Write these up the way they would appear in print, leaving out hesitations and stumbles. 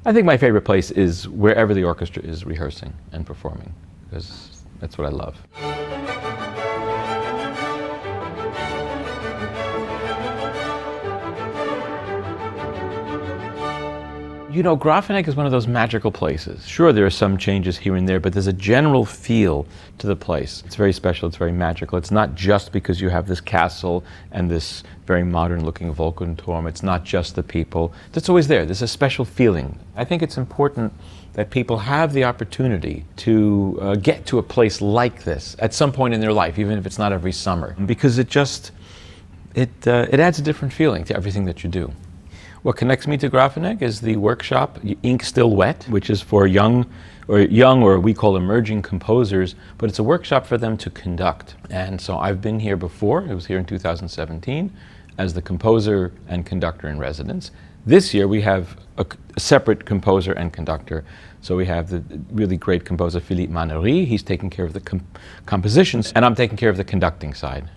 I think my favorite place is wherever the orchestra is rehearsing and performing, because that's what I love. You know, Grafenek is one of those magical places. Sure, there are some changes here and there, but there's a general feel to the place. It's very special, it's very magical. It's not just because you have this castle and this very modern-looking Volkenturm. It's not just the people. That's always there. There's a special feeling. I think it's important that people have the opportunity to get to a place like this at some point in their life, even if it's not every summer, because it adds a different feeling to everything that you do. What connects me to Grafenek is the workshop, Ink Still Wet, which is for young or we call emerging composers, but it's a workshop for them to conduct. And so I've been here before. I was here in 2017 as the composer and conductor in residence. This year we have a separate composer and conductor. So we have the really great composer Philippe Mannery. He's taking care of the compositions, and I'm taking care of the conducting side.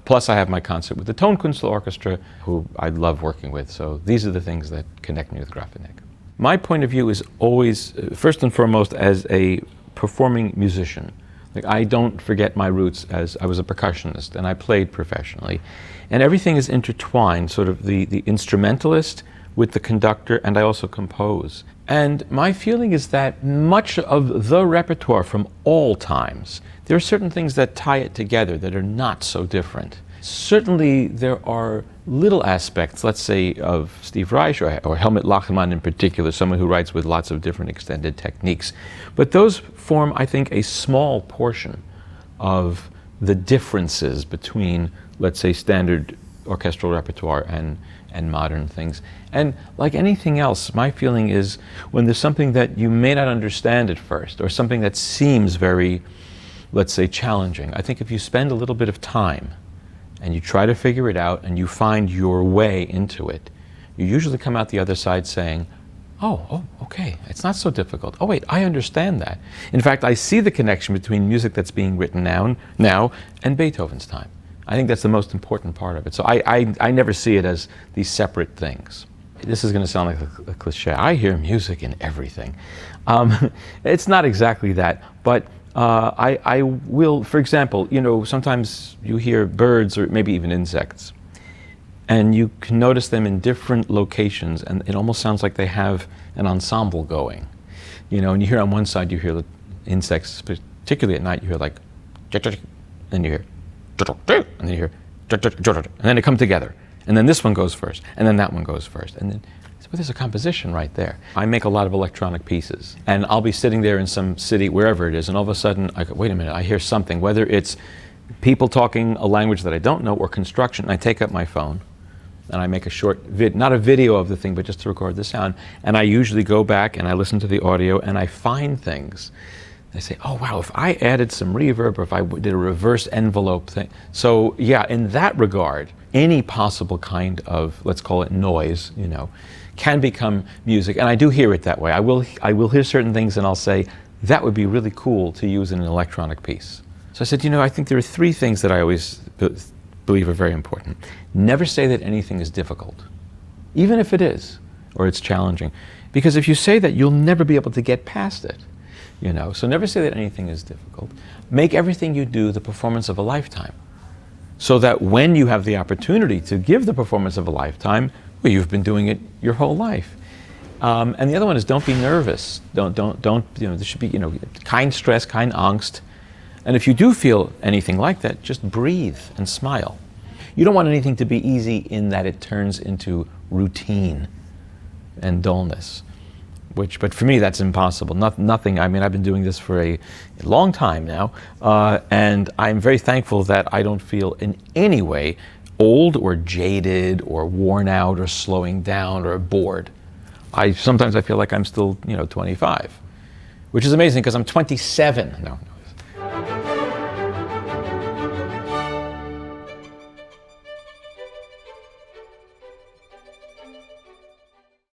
Plus I have my concert with the Tonkünstler Orchestra, who I love working with. So these are the things that connect me with Grafenek. My point of view is always, first and foremost, as a performing musician. Like, I don't forget my roots as I was a percussionist and I played professionally. And everything is intertwined, sort of the instrumentalist with the conductor, and I also compose. And my feeling is that much of the repertoire from all times, there are certain things that tie it together that are not so different. Certainly there are little aspects, let's say, of Steve Reich or Helmut Lachmann in particular, someone who writes with lots of different extended techniques. But those form, I think, a small portion of the differences between, let's say, standard orchestral repertoire and modern things. And like anything else, my feeling is when there's something that you may not understand at first, or something that seems very, let's say, challenging, I think if you spend a little bit of time and you try to figure it out and you find your way into it, you usually come out the other side saying, oh, okay, it's not so difficult. Oh wait, I understand that. In fact, I see the connection between music that's being written now and Beethoven's time. I think that's the most important part of it. So I never see it as these separate things. This is going to sound like a cliche. I hear music in everything. It's not exactly that, but I will, for example, you know, sometimes you hear birds or maybe even insects, and you can notice them in different locations, and it almost sounds like they have an ensemble going. You know, and you hear on one side, you hear the insects, particularly at night, you hear like, and you hear, and then you hear, and then they come together. And then this one goes first, and then that one goes first. And then well, there's a composition right there. I make a lot of electronic pieces, and I'll be sitting there in some city, wherever it is, and all of a sudden, I go, wait a minute, I hear something, whether it's people talking a language that I don't know or construction, and I take up my phone, and I make a short not a video of the thing, but just to record the sound, and I usually go back and I listen to the audio, and I find things. I say, oh wow, if I added some reverb, or if I did a reverse envelope thing. So yeah, in that regard, any possible kind of, let's call it noise, you know, can become music, and I do hear it that way. I will hear certain things and I'll say, that would be really cool to use in an electronic piece. So I said, you know, I think there are three things that I always believe are very important. Never say that anything is difficult, even if it is, or it's challenging. Because if you say that, you'll never be able to get past it. You know, so never say that anything is difficult. Make everything you do the performance of a lifetime, so that when you have the opportunity to give the performance of a lifetime, well, you've been doing it your whole life. And the other one is don't be nervous. Don't. You know, there should be, you know, kind stress, kind angst. And if you do feel anything like that, just breathe and smile. You don't want anything to be easy in that it turns into routine and dullness. But for me, that's impossible. Nothing. I mean, I've been doing this for a long time now, and I'm very thankful that I don't feel in any way old or jaded or worn out or slowing down or bored. Sometimes I feel like I'm still, you know, 25, which is amazing because I'm 27. No,